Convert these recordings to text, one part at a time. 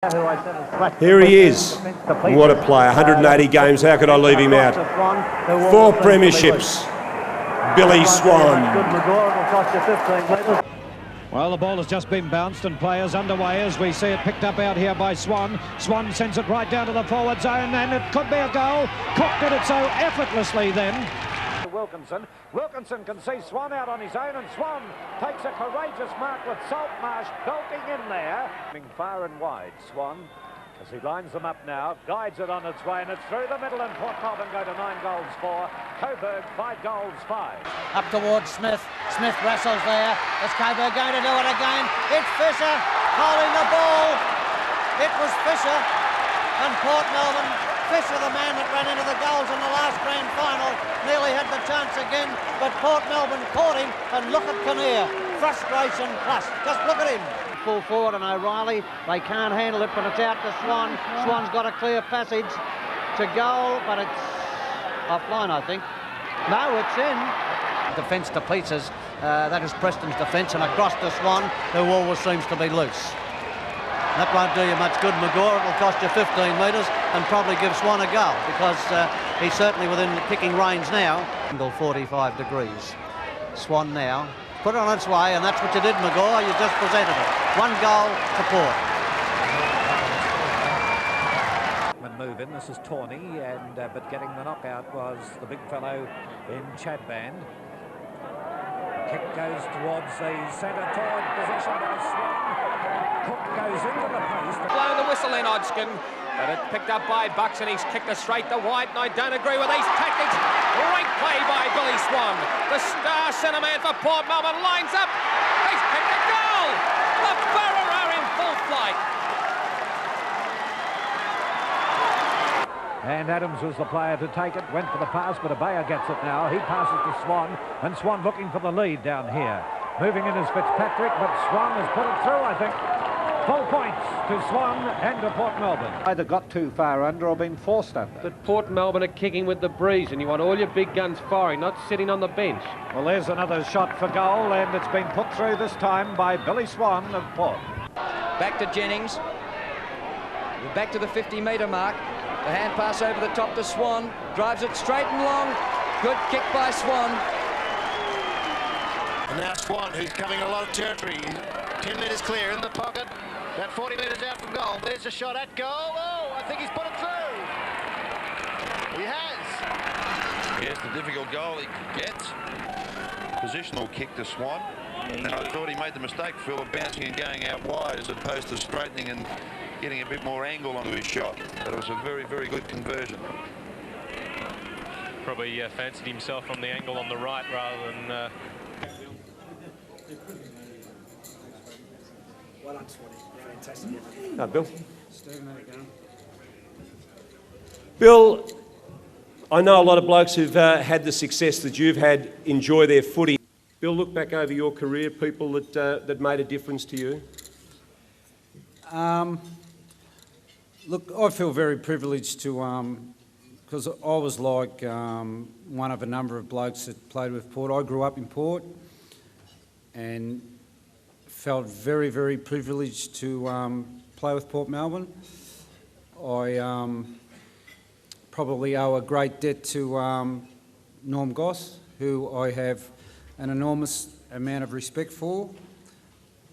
Here he is. What a player. 180 games. How could I leave him out? 4 premierships. Billy Swan. Well, the ball has just been bounced and players underway as we see it picked up out here by Swan. Swan sends it right down to the forward zone and it could be a goal. Cook did it so effortlessly then. Wilkinson can see Swan out on his own and Swan takes a courageous mark with Saltmarsh belting in there. Far and wide, Swan, as he lines them up now, guides it on its way and it's through the middle and Port Melbourne go to 9 goals 4. Coburg 5 goals 5. Up towards Smith. Smith wrestles there. Is Coburg going to do it again? It's Fisher holding the ball. It was Fisher and Port Melbourne. Fisher, the man that ran into the goals in the last grand final, nearly had the chance again, but Port Melbourne caught him and look at Kinnear. Frustration plus. Just look at him. Full forward and O'Reilly, they can't handle it, but it's out to Swan. Swan's got a clear passage to goal, but it's offline, I think. No, it's in. Defence to pieces. That is Preston's defence, and across to Swan, who always seems to be loose. That won't do you much good, McGaw. It'll cost you 15 metres and probably give Swan a go, because he's certainly within kicking range now. 45 degrees. Swan now. Put it on its way, and that's what you did, McGaw. You just presented it. 1 goal to Port. Move in. This is Tawney, and but getting the knockout was the big fellow in Chadband. Kick goes towards the centre toward possession by Swan. Cook goes into the post. Blowing the whistle in Hodgkin, but it's picked up by Bucks and he's kicked it straight to White, and I don't agree with these tactics. Great play by Billy Swan. The star centre man for Port Melbourne lines up. He's kicked a goal. The Barra are in full flight. And Adams was the player to take it, went for the pass, but Abaya gets it now. He passes to Swan, and Swan looking for the lead down here. Moving in is Fitzpatrick, but Swan has put it through, I think. Full points to Swan and to Port Melbourne. Either got too far under or been forced under. But Port Melbourne are kicking with the breeze, and you want all your big guns firing, not sitting on the bench. Well, there's another shot for goal, and it's been put through this time by Billy Swan of Port. Back to Jennings. We're back to the 50-metre mark. The hand pass over the top to Swan. Drives it straight and long. Good kick by Swan. And now Swan, who's covering a lot of territory. 10 metres clear in the pocket. About 40 metres out from goal. There's a shot at goal. Oh, I think he's put it through. He has. Yes, the difficult goal he gets. Positional kick to Swan. And I thought he made the mistake, Phil, of bouncing and going out wide as opposed to straightening and getting a bit more angle onto his shot. But it was a very, very good conversion. Probably fancied himself from the angle on the right rather than... Well done, Swanee. Fantastic. No, Bill. Stephen, there you go. Bill, I know a lot of blokes who've had the success that you've had enjoy their footy. Bill, look back over your career, people that made a difference to you. Look, I feel very privileged to, because I was like one of a number of blokes that played with Port. I grew up in Port and felt very, very privileged to play with Port Melbourne. I probably owe a great debt to Norm Goss, who I have an enormous amount of respect for,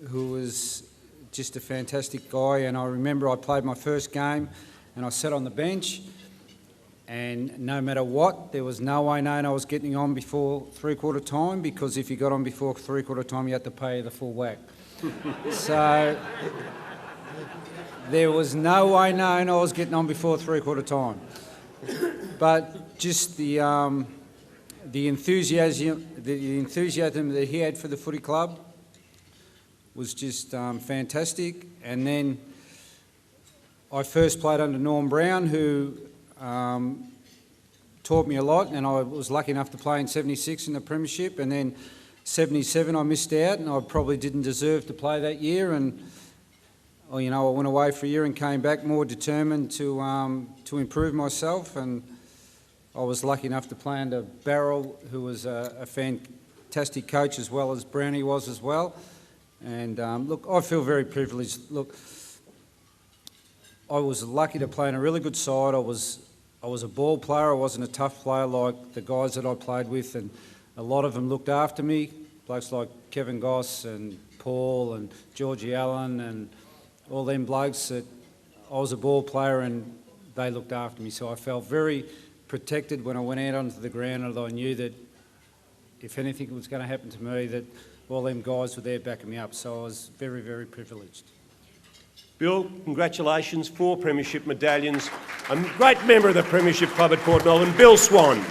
who was just a fantastic guy. And I remember I played my first game and I sat on the bench, and no matter what, there was no way known I was getting on before three-quarter time, because if you got on before three-quarter time you had to pay the full whack. So there was no way known I was getting on before three-quarter time. But just the enthusiasm that he had for the footy club was just fantastic. And then I first played under Norm Brown, who taught me a lot, and I was lucky enough to play in 76 in the premiership, and then 77 I missed out, and I probably didn't deserve to play that year, and I went away for a year and came back more determined to improve myself, and I was lucky enough to play under Barrel, who was a fantastic coach as well as Brownie was as well. And look, I feel very privileged. Look, I was lucky to play in a really good side. I was a ball player. I wasn't a tough player like the guys that I played with, and a lot of them looked after me. Blokes like Kevin Goss and Paul and Georgie Allen and all them blokes that I was a ball player and they looked after me. So I felt very protected when I went out onto the ground, and I knew that if anything was going to happen to me, that all them guys were there backing me up. So I was very, very privileged. Bill, congratulations, 4 premiership medallions. A great member of the Premiership Club at Port Melbourne, Bill Swan.